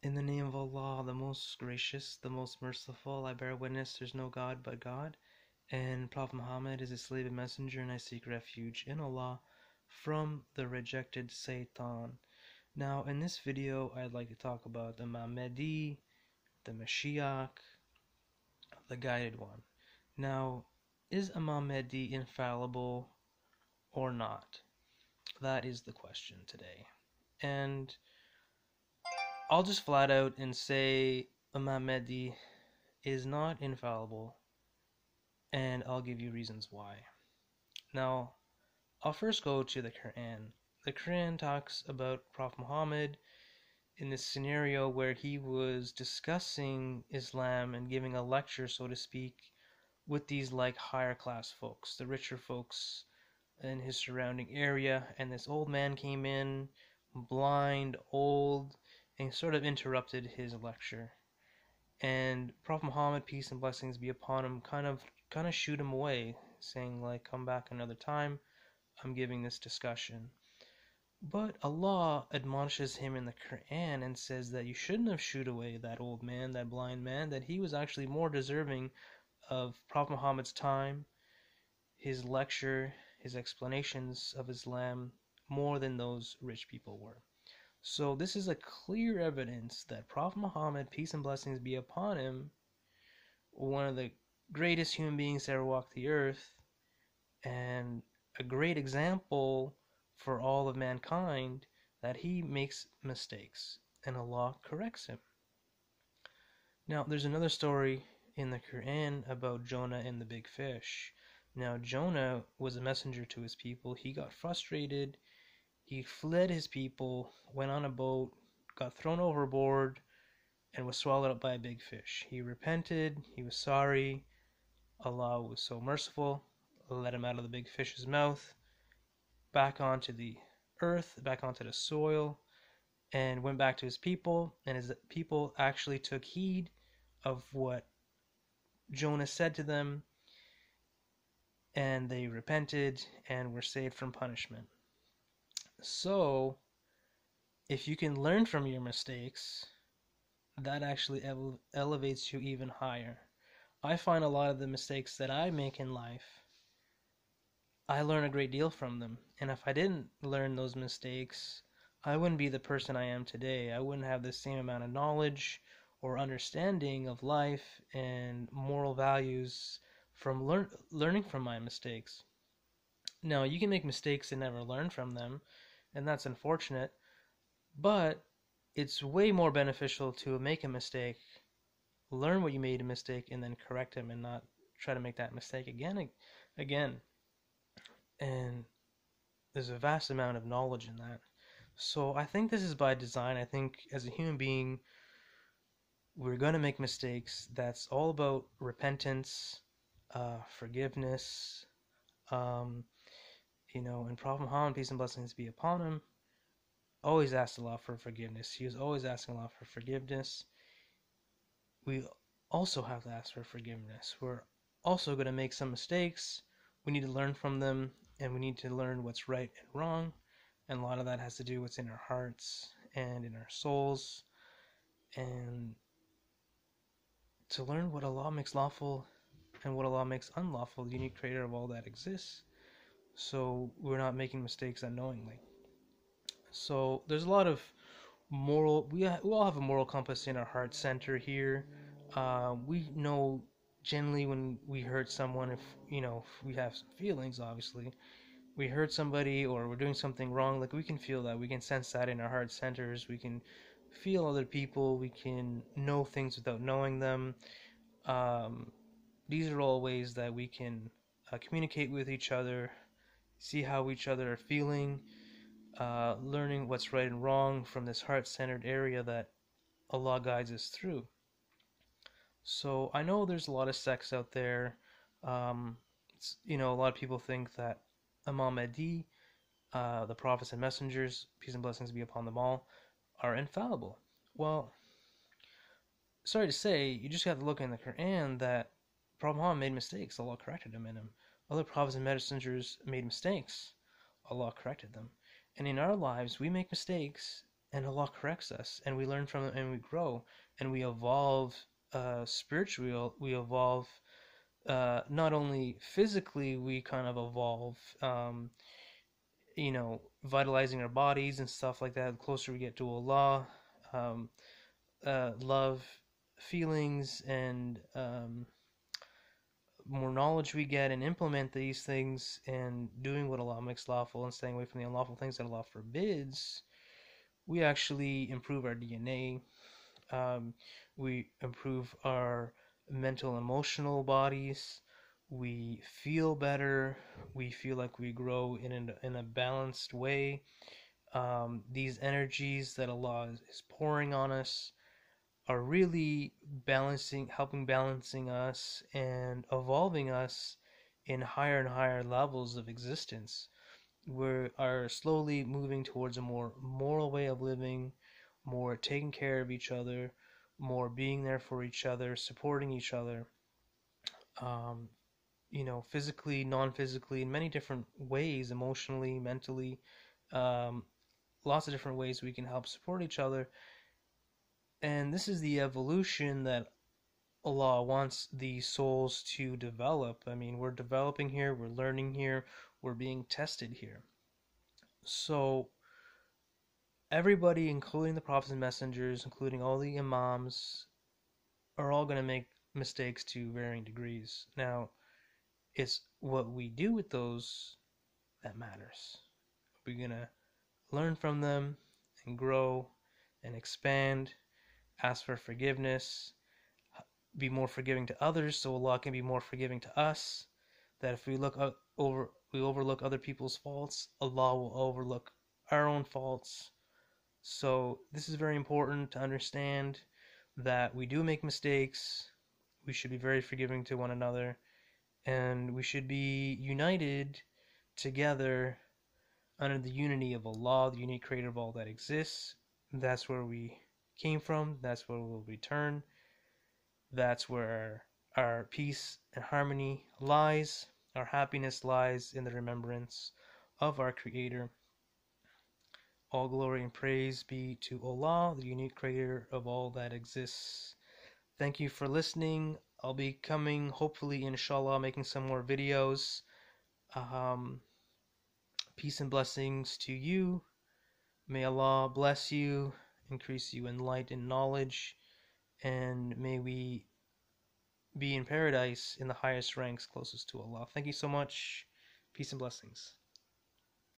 In the name of Allah, the most gracious, the most merciful, I bear witness there's no God but God, and Prophet Muhammad is his slave and messenger, and I seek refuge in Allah from the rejected Satan. Now, in this video, I'd like to talk about the Imam Mahdi, the Mashiach, the Guided One. Now, is Imam Mahdi infallible or not? That is the question today. And I'll just flat out and say Imam Mahdi is not infallible, and I'll give you reasons why. Now, I'll first go to the Quran. The Quran talks about Prophet Muhammad in this scenario where he was discussing Islam and giving a lecture, so to speak, with these like higher class folks, the richer folks in his surrounding area, and this old man came in, blind, old, and sort of interrupted his lecture. And Prophet Muhammad, peace and blessings be upon him, kind of shoot him away, saying like, come back another time, I'm giving this discussion. But Allah admonishes him in the Quran and says that you shouldn't have shoot away that old man, that blind man, that he was actually more deserving of Prophet Muhammad's time, his lecture, his explanations of Islam, more than those rich people were. So this is a clear evidence that Prophet Muhammad, peace and blessings be upon him, one of the greatest human beings to ever walk the earth, and a great example for all of mankind, that he makes mistakes and Allah corrects him. Now, there's another story in the Quran about Jonah and the big fish. Now, Jonah was a messenger to his people. He got frustrated. He fled his people, went on a boat, got thrown overboard, and was swallowed up by a big fish. He repented. He was sorry. Allah was so merciful, let him out of the big fish's mouth, back onto the earth, back onto the soil, and went back to his people. And his people actually took heed of what Jonah said to them, and they repented and were saved from punishment. So, if you can learn from your mistakes, that actually elevates you even higher. I find a lot of the mistakes that I make in life, I learn a great deal from them. And if I didn't learn those mistakes, I wouldn't be the person I am today. I wouldn't have the same amount of knowledge or understanding of life and moral values from learning from my mistakes. Now, you can make mistakes and never learn from them, and that's unfortunate, but it's way more beneficial to make a mistake, learn what you made a mistake, and then correct them and not try to make that mistake again. And there's a vast amount of knowledge in that. So I think this is by design. I think as a human being, we're going to make mistakes. That's all about repentance, forgiveness, and Prophet Muhammad, peace and blessings be upon him, always asked Allah for forgiveness. He was always asking Allah for forgiveness. We also have to ask for forgiveness. We're also going to make some mistakes. We need to learn from them, and we need to learn what's right and wrong. And a lot of that has to do with what's in our hearts and in our souls. And to learn what Allah makes lawful and what Allah makes unlawful, the unique creator of all that exists. So we're not making mistakes unknowingly. So there's a lot of moral, we all have a moral compass in our heart center here. We know generally when we hurt someone, if we have some feelings, obviously we hurt somebody or we're doing something wrong, like we can feel that, we can sense that in our heart centers, we can feel other people, we can know things without knowing them. These are all ways that we can communicate with each other, see how each other are feeling, learning what's right and wrong from this heart-centered area that Allah guides us through. So I know there's a lot of sects out there. A lot of people think that Imam Mahdi, the prophets and messengers, peace and blessings be upon them all, are infallible. Well, sorry to say, you just have to look in the Quran that Prophet Muhammad made mistakes. Allah corrected him in them. Other prophets and messengers made mistakes. Allah corrected them. And in our lives, we make mistakes, and Allah corrects us, and we learn from it, and we grow, and we evolve spiritually. We evolve not only physically, we kind of evolve, vitalizing our bodies and stuff like that. The closer we get to Allah, um, love, feelings, and more knowledge we get and implement these things and doing what Allah makes lawful and staying away from the unlawful things that Allah forbids, we actually improve our DNA. We improve our mental and emotional bodies. We feel better. We feel like we grow in a balanced way. These energies that Allah is pouring on us are really helping balancing us and evolving us in higher and higher levels of existence. We are slowly moving towards a more moral way of living, more taking care of each other, more being there for each other, supporting each other, um, physically, non-physically, in many different ways, emotionally, mentally, um, lots of different ways we can help support each other. And this is the evolution that Allah wants the souls to develop. I mean, we're developing here, we're learning here, we're being tested here. So, everybody, including the prophets and messengers, including all the imams, are all going to make mistakes to varying degrees. Now, it's what we do with those that matters. We're going to learn from them and grow and expand, ask for forgiveness, be more forgiving to others so Allah can be more forgiving to us. That if we overlook other people's faults, Allah will overlook our own faults. So this is very important to understand that we do make mistakes. We should be very forgiving to one another, and we should be united together under the unity of Allah, the unique creator of all that exists. That's where we came from. That's where we'll return. That's where our peace and harmony lies. Our happiness lies in the remembrance of our Creator. All glory and praise be to Allah, the unique creator of all that exists. Thank you for listening. I'll be coming, hopefully, inshallah, making some more videos. Peace and blessings to you. May Allah bless you, increase you in light and knowledge, and may we be in paradise in the highest ranks closest to Allah. Thank you so much. Peace and blessings.